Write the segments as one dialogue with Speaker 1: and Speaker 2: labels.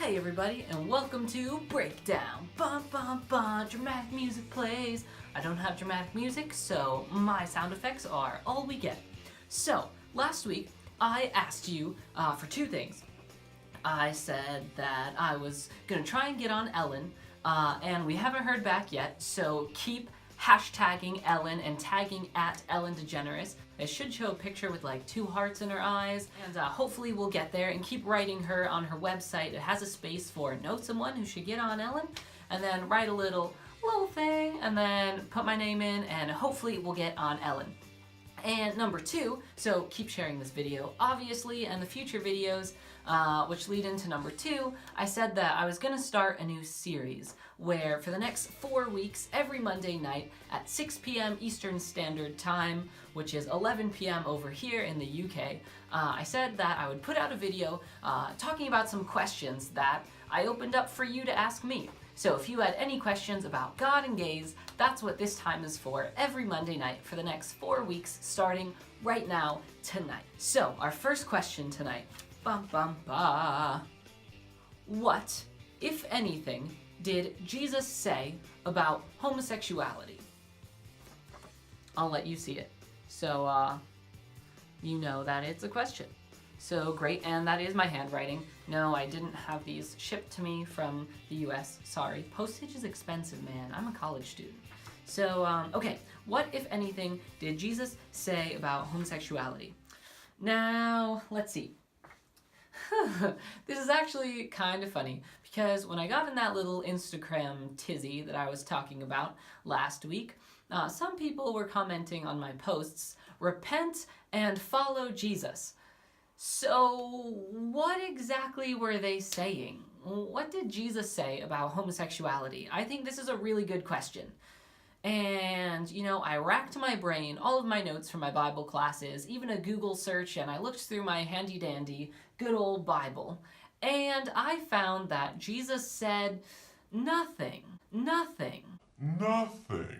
Speaker 1: Hey everybody, and welcome to Breakdown. Bum bum bum, dramatic music plays. I don't have dramatic music, so my sound effects are all we get. So, last week, I asked you for two things. I said that I was gonna try and get on Ellen, and we haven't heard back yet, so keep hashtagging Ellen and tagging at Ellen DeGeneres. It should show a picture with like 2 hearts in her eyes, and hopefully we'll get there, and keep writing her on her website. It has a space for know someone who should get on Ellen, and then write a little thing, and then put my name in, and hopefully we'll get on Ellen. And number 2, so keep sharing this video, obviously, and the future videos, which lead into number 2, I said that I was gonna start a new series where for the next 4 weeks, every Monday night at 6 p.m. Eastern Standard Time, which is 11 p.m. over here in the UK, I said that I would put out a video talking about some questions that I opened up for you to ask me. So if you had any questions about God and gays, that's what this time is for, every Monday night for the next 4 weeks, starting right now, tonight. So, our first question tonight, what, if anything, did Jesus say about homosexuality? I'll let you see it. So, you know that it's a question. So great, and that is my handwriting. No, I didn't have these shipped to me from the US, sorry. Postage is expensive, man. I'm a college student. So, okay, what, if anything, did Jesus say about homosexuality? Now, let's see. This is actually kind of funny, because when I got in that little Instagram tizzy that I was talking about last week, some people were commenting on my posts, repent and follow Jesus. So, what exactly were they saying? What did Jesus say about homosexuality? I think this is a really good question. And, you know, I racked my brain, all of my notes from my Bible classes, even a Google search, and I looked through my handy-dandy, good old Bible, and I found that Jesus said nothing. Nothing.
Speaker 2: Nothing.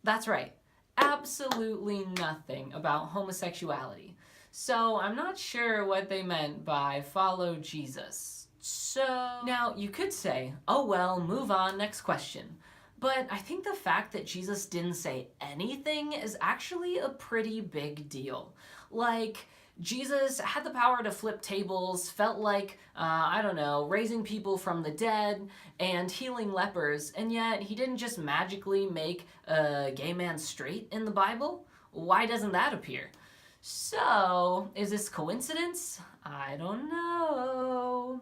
Speaker 1: That's right. Absolutely nothing about homosexuality. So I'm not sure what they meant by follow Jesus. So now you could say, oh well, move on, next question. But I think the fact that Jesus didn't say anything is actually a pretty big deal. Like, Jesus had the power to flip tables, felt like, I don't know, raising people from the dead and healing lepers, and yet he didn't just magically make a gay man straight in the Bible? Why doesn't that appear? So, is this coincidence? I don't know.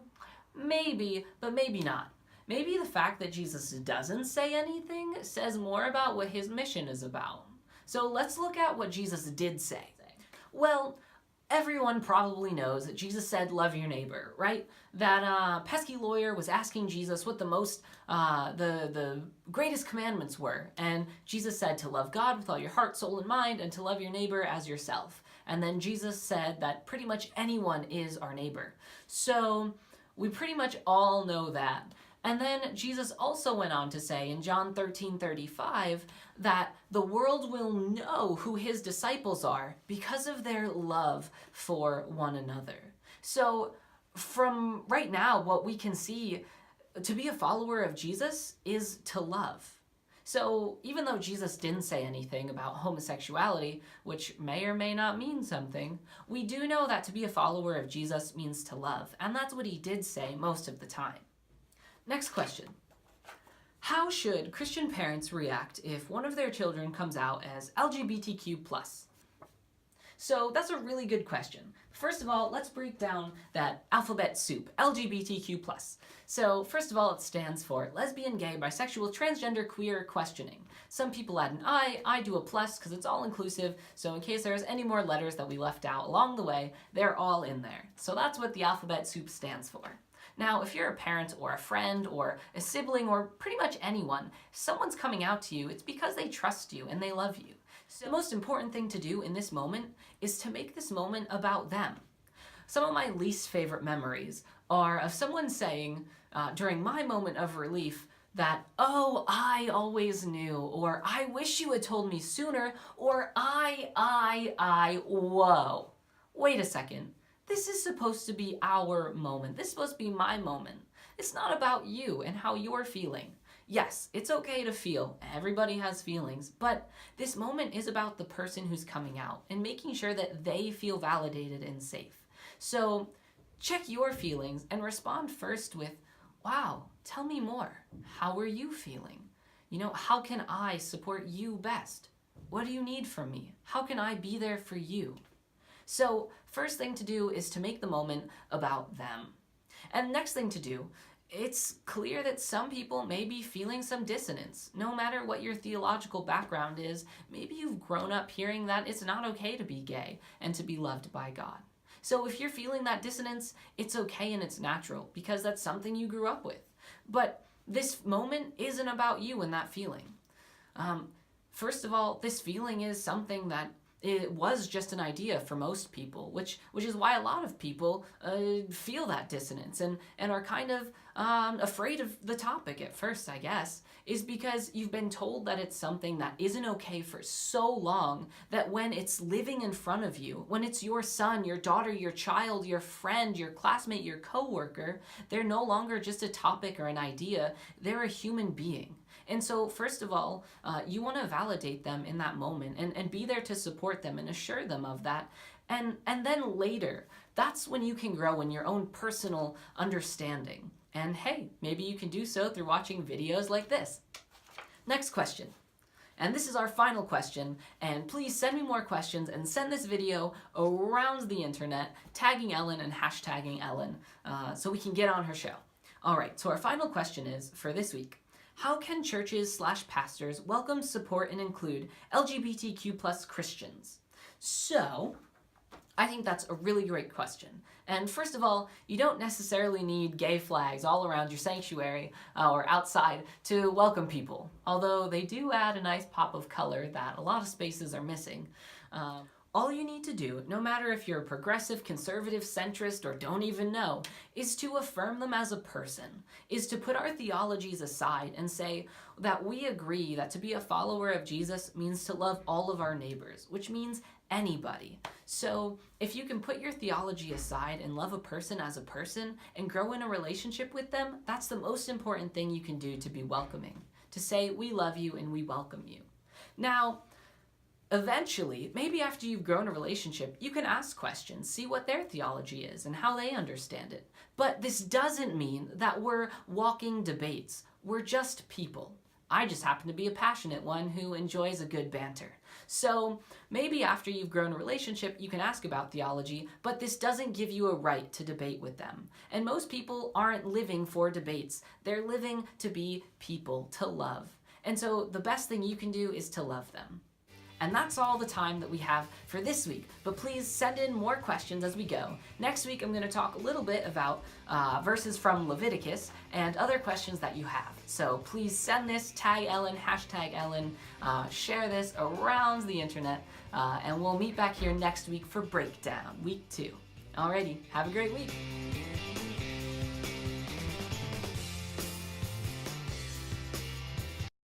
Speaker 1: Maybe, but maybe not. Maybe the fact that Jesus doesn't say anything says more about what his mission is about. So let's look at what Jesus did say. Well, everyone probably knows that Jesus said, love your neighbor, right? That pesky lawyer was asking Jesus what the greatest commandments were. And Jesus said to love God with all your heart, soul, and mind, and to love your neighbor as yourself. And then Jesus said that pretty much anyone is our neighbor. So we pretty much all know that. And then Jesus also went on to say in John 13:35 that the world will know who his disciples are because of their love for one another. So from right now, what we can see, to be a follower of Jesus is to love. So even though Jesus didn't say anything about homosexuality, which may or may not mean something, we do know that to be a follower of Jesus means to love. And that's what he did say most of the time. Next question. How should Christian parents react if one of their children comes out as LGBTQ+? So that's a really good question. First of all, let's break down that alphabet soup, LGBTQ+. So first of all, it stands for lesbian, gay, bisexual, transgender, queer, questioning. Some people add an I do a plus because it's all inclusive, so in case there's any more letters that we left out along the way, they're all in there. So that's what the alphabet soup stands for. Now, if you're a parent or a friend or a sibling or pretty much anyone, if someone's coming out to you, it's because they trust you and they love you. So the most important thing to do in this moment is to make this moment about them. Some of my least favorite memories are of someone saying, during my moment of relief, that, oh, I always knew, or I wish you had told me sooner, or whoa. Wait a second. This is supposed to be our moment. This is supposed to be my moment. It's not about you and how you're feeling. Yes, it's okay to feel. Everybody has feelings. But this moment is about the person who's coming out and making sure that they feel validated and safe. So check your feelings and respond first with, wow, tell me more. How are you feeling? How can I support you best? What do you need from me? How can I be there for you? So first thing to do is to make the moment about them. And next thing to do, it's clear that some people may be feeling some dissonance. No matter what your theological background is, maybe you've grown up hearing that it's not okay to be gay and to be loved by God. So if you're feeling that dissonance, it's okay and it's natural because that's something you grew up with. But this moment isn't about you and that feeling. First of all, this feeling is something that it was just an idea for most people, which is why a lot of people feel that dissonance and are kind of afraid of the topic at first, I guess, is because you've been told that it's something that isn't okay for so long that when it's living in front of you, when it's your son, your daughter, your child, your friend, your classmate, your coworker, they're no longer just a topic or an idea, they're a human being. And so, first of all, you want to validate them in that moment and be there to support them and assure them of that. And then later, that's when you can grow in your own personal understanding. And hey, maybe you can do so through watching videos like this. Next question. And this is our final question, and please send me more questions and send this video around the internet, tagging Ellen and hashtagging Ellen, so we can get on her show. All right, so our final question is, for this week, how can churches/pastors welcome, support, and include LGBTQ+ Christians? So, I think that's a really great question. And first of all, you don't necessarily need gay flags all around your sanctuary or outside to welcome people, although they do add a nice pop of color that a lot of spaces are missing. All you need to do, no matter if you're a progressive, conservative, centrist, or don't even know, is to affirm them as a person, is to put our theologies aside and say that we agree that to be a follower of Jesus means to love all of our neighbors, which means anybody. So if you can put your theology aside and love a person as a person and grow in a relationship with them, that's the most important thing you can do to be welcoming, to say we love you and we welcome you. Now, eventually, maybe after you've grown a relationship, you can ask questions, see what their theology is and how they understand it. But this doesn't mean that we're walking debates. We're just people. I just happen to be a passionate one who enjoys a good banter. So maybe after you've grown a relationship, you can ask about theology, but this doesn't give you a right to debate with them. And most people aren't living for debates. They're living to be people, to love. And so the best thing you can do is to love them. And that's all the time that we have for this week, but please send in more questions as we go. Next week I'm going to talk a little bit about verses from Leviticus and other questions that you have. So please send this, tag Ellen, hashtag Ellen, share this around the internet, and we'll meet back here next week for Breakdown, week 2. Alrighty, have a great week.